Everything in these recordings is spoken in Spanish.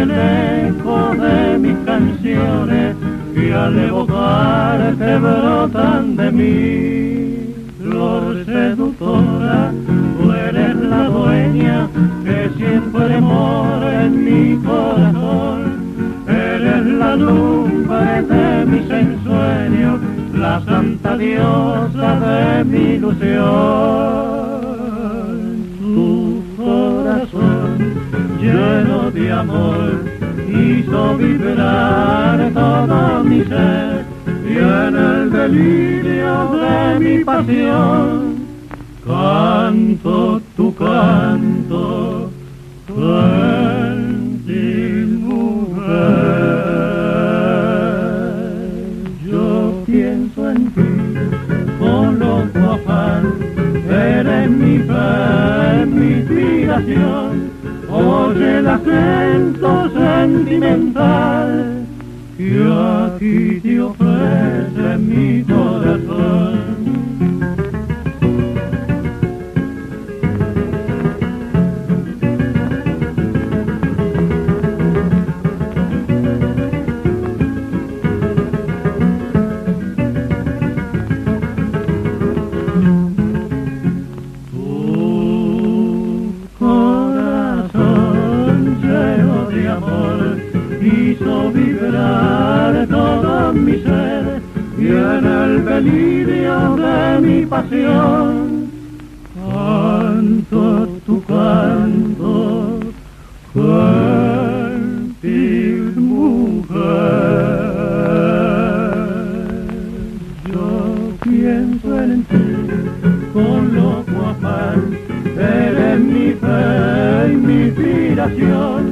el eco de mis canciones que al evocarte brotan de mí. Flor seductora, tú eres la dueña que siempre mora en mi corazón. Eres la lumbre de mis ensueños, la santa diosa de mi ilusión. Tu corazón lleno de amor hizo vibrar todo mi ser, y en el delirio de mi pasión canto tu canto, gentil mujer. Yo pienso en ti con loco afán, eres mi fe, mi inspiración. Oye el acento sentimental que aquí te ofrece mi corazón. Hizo vibrar todo mi ser, y en el delirio de mi pasión canto tu canto, gentil mujer. Yo pienso en ti con loco afán, eres mi fe y mi inspiración.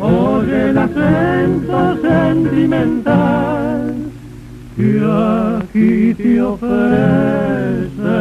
Oye el acento sentimental que aquí te ofrece